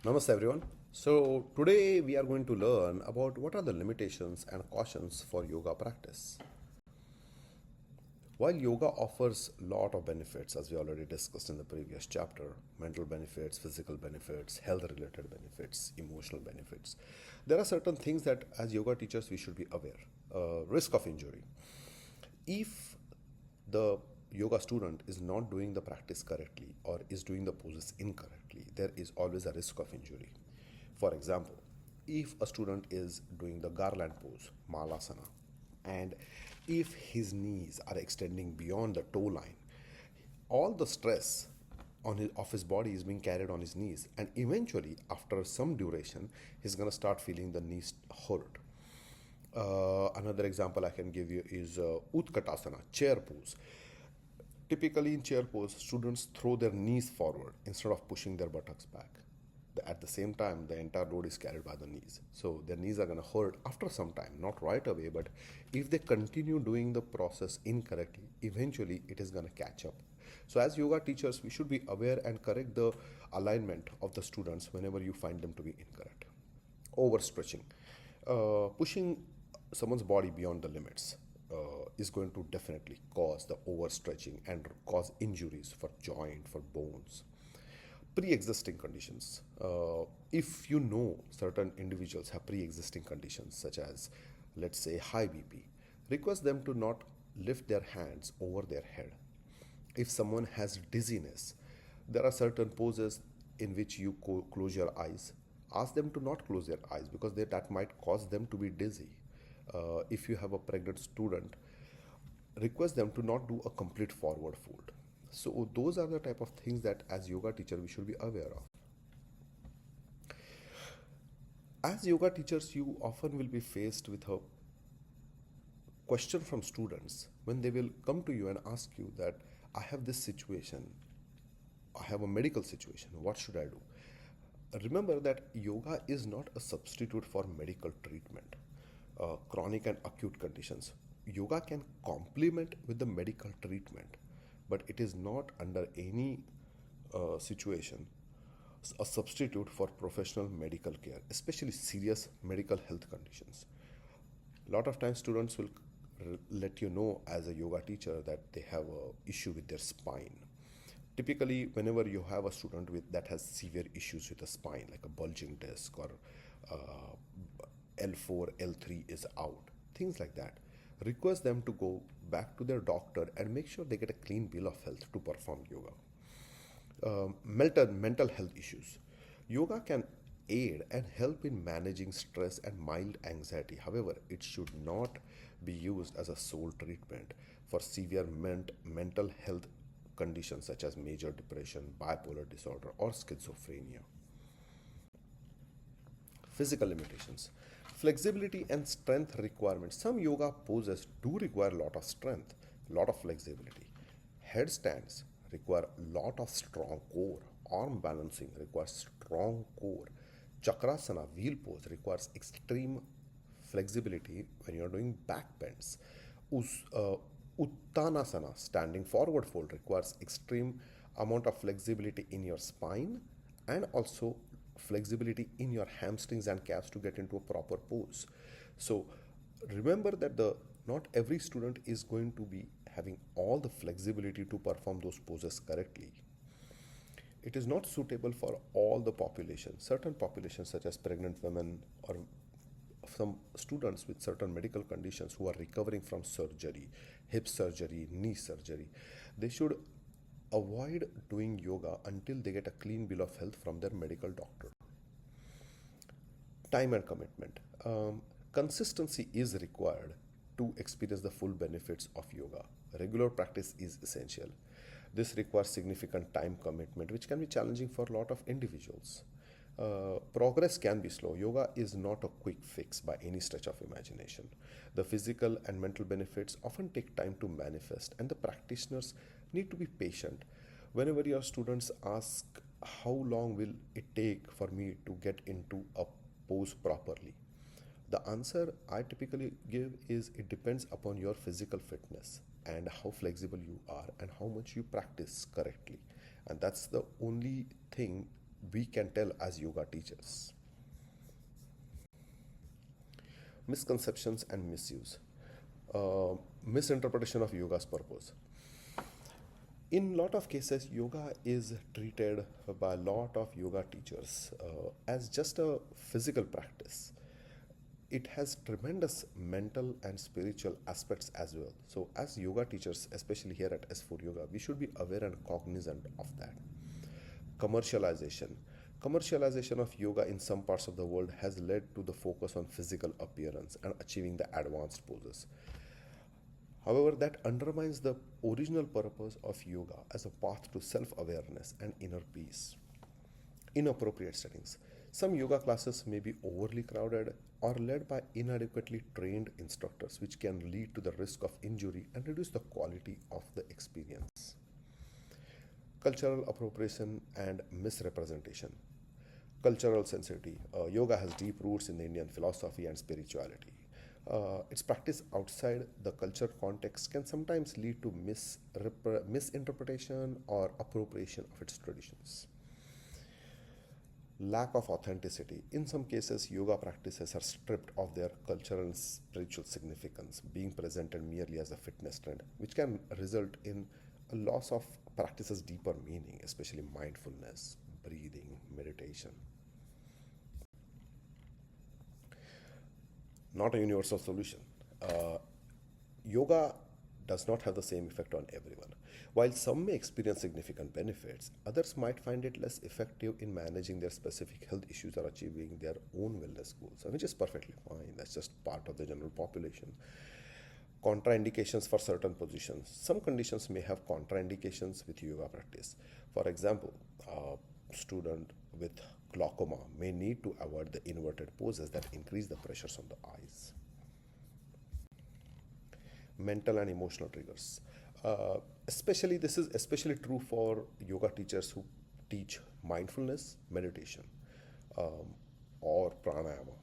Namaste everyone. So today we are going to learn about what are the limitations and cautions for yoga practice. While yoga offers a lot of benefits, as we already discussed in the previous chapter, mental benefits, physical benefits, health related benefits, emotional benefits, there are certain things that as yoga teachers we should be aware. Risk of injury. If the yoga student is not doing the practice correctly or is doing the poses incorrectly, there is always a risk of injury. For example, if a student is doing the garland pose, malasana, and if his knees are extending beyond the toe line, all the stress of his body is being carried on his knees, and eventually, after some duration, he's going to start feeling the knees hurt. Another example I can give you is Utkatasana, chair pose. Typically, in chair pose, students throw their knees forward instead of pushing their buttocks back. At the same time, the entire load is carried by the knees. So their knees are going to hurt after some time, not right away, but if they continue doing the process incorrectly, eventually it is going to catch up. So, as yoga teachers, we should be aware and correct the alignment of the students whenever you find them to be incorrect. Overstretching. Pushing someone's body beyond the limits is going to definitely cause the overstretching and cause injuries for joint, for bones. Pre-existing conditions. If you know certain individuals have pre-existing conditions such as, let's say, high BP, request them to not lift their hands over their head. If someone has dizziness, there are certain poses in which you close your eyes. Ask them to not close their eyes because that might cause them to be dizzy. If you have a pregnant student, request them to not do a complete forward fold. So those are the type of things that as yoga teacher we should be aware of. As yoga teachers, you often will be faced with a question from students when they will come to you and ask you that I have this situation, I have a medical situation, what should I do? Remember that yoga is not a substitute for medical treatment. Chronic and acute conditions, yoga can complement with the medical treatment, but it is not under any situation a substitute for professional medical care, especially serious medical health conditions. A lot of times students will let you know as a yoga teacher that they have a issue with their spine. Typically, whenever you have a student that has severe issues with the spine, like a bulging disc or L4, L3 is out, things like that, request them to go back to their doctor and make sure they get a clean bill of health to perform yoga. Mental health issues. Yoga can aid and help in managing stress and mild anxiety. However, it should not be used as a sole treatment for severe mental health conditions such as major depression, bipolar disorder, or schizophrenia. Physical limitations. Flexibility and strength requirements. Some yoga poses do require a lot of strength, lot of flexibility. Headstands require a lot of strong core. Arm balancing requires strong core. Chakrasana, wheel pose, requires extreme flexibility when you are doing back bends. Uttanasana, standing forward fold, requires extreme amount of flexibility in your spine and also flexibility in your hamstrings and calves to get into a proper pose. So remember that the not every student is going to be having all the flexibility to perform those poses correctly. It is not suitable for all the population. Certain populations such as pregnant women or some students with certain medical conditions who are recovering from surgery, hip surgery, knee surgery, they should avoid doing yoga until they get a clean bill of health from their medical doctor. Time and commitment. Consistency is required to experience the full benefits of yoga. Regular practice is essential. This requires significant time commitment, which can be challenging for a lot of individuals. Progress can be slow. Yoga is not a quick fix by any stretch of imagination. The physical and mental benefits often take time to manifest, and the practitioners need to be patient. Whenever your students ask, how long will it take for me to get into a pose properly? The answer I typically give is it depends upon your physical fitness and how flexible you are and how much you practice correctly. And that's the only thing we can tell as yoga teachers. Misconceptions and misuse. Misinterpretation of yoga's purpose. In lot of cases, yoga is treated by a lot of yoga teachers as just a physical practice. It has tremendous mental and spiritual aspects as well. So as yoga teachers, especially here at S4 Yoga, we should be aware and cognizant of that. Commercialization of yoga in some parts of the world has led to the focus on physical appearance and achieving the advanced poses. However, that undermines the original purpose of yoga as a path to self-awareness and inner peace. Inappropriate settings. Some yoga classes may be overly crowded or led by inadequately trained instructors, which can lead to the risk of injury and reduce the quality of the experience. Cultural appropriation and misrepresentation. Cultural sensitivity. Yoga has deep roots in the Indian philosophy and spirituality. Its practice outside the culture context can sometimes lead to misinterpretation or appropriation of its traditions. Lack of authenticity. In some cases, yoga practices are stripped of their cultural and spiritual significance, being presented merely as a fitness trend, which can result in a loss of practice's deeper meaning, especially mindfulness, breathing, meditation. Not a universal solution. Yoga does not have the same effect on everyone. While some may experience significant benefits, others might find it less effective in managing their specific health issues or achieving their own wellness goals, which is perfectly fine. That's just part of the general population. Contraindications for certain positions. Some conditions may have contraindications with yoga practice. For example, a student with glaucoma may need to avoid the inverted poses that increase the pressures on the eyes. Mental and emotional triggers. Especially this is especially true for yoga teachers who teach mindfulness meditation, or pranayama,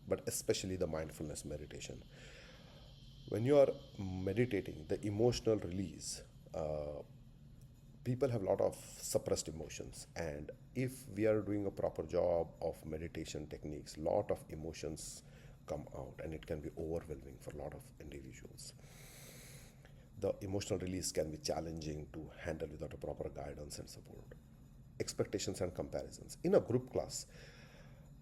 but especially the mindfulness meditation. When you are meditating, the emotional release, people have a lot of suppressed emotions, and if we are doing a proper job of meditation techniques, a lot of emotions come out and it can be overwhelming for a lot of individuals. The emotional release can be challenging to handle without a proper guidance and support. Expectations and comparisons. In a group class,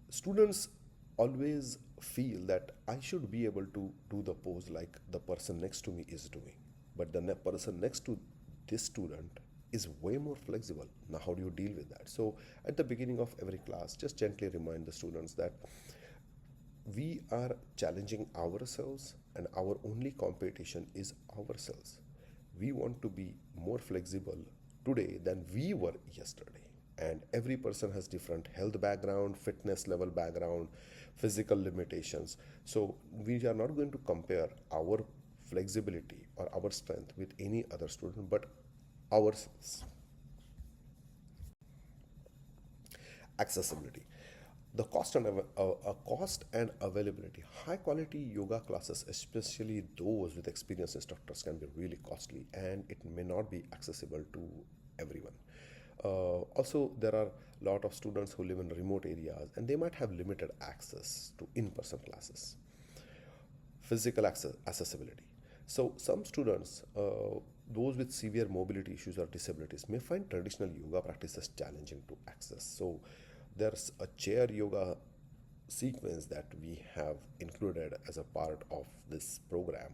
students always feel that I should be able to do the pose like the person next to me is doing. But the person next to this student is way more flexible. Now, how do you deal with that? So, at the beginning of every class, just gently remind the students that we are challenging ourselves and our only competition is ourselves. We want to be more flexible today than we were yesterday. And every person has different health background, fitness level background, physical limitations. So we are not going to compare our flexibility or our strength with any other student but ourselves. Accessibility. The cost and availability. High quality yoga classes, especially those with experienced instructors, can be really costly and it may not be accessible to everyone. Also, there are a lot of students who live in remote areas and they might have limited access to in-person classes. Physical accessibility. So some students, those with severe mobility issues or disabilities, may find traditional yoga practices challenging to access. So there's a chair yoga sequence that we have included as a part of this program,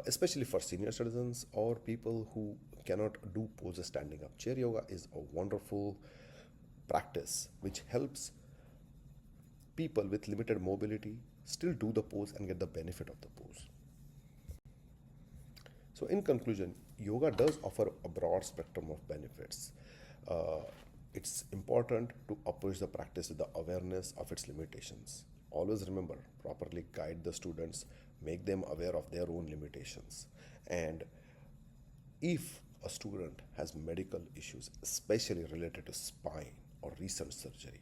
especially for senior citizens or people who cannot do poses standing up. Chair yoga is a wonderful practice which helps people with limited mobility still do the pose and get the benefit of the pose. So in conclusion, yoga does offer a broad spectrum of benefits. It's important to approach the practice with the awareness of its limitations. Always remember, properly guide the students, make them aware of their own limitations. And if a student has medical issues, especially related to spine or recent surgery,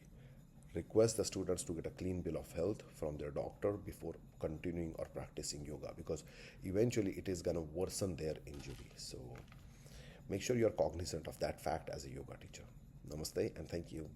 request the students to get a clean bill of health from their doctor before continuing or practicing yoga, because eventually it is going to worsen their injury. So make sure you are cognizant of that fact as a yoga teacher. Namaste and thank you.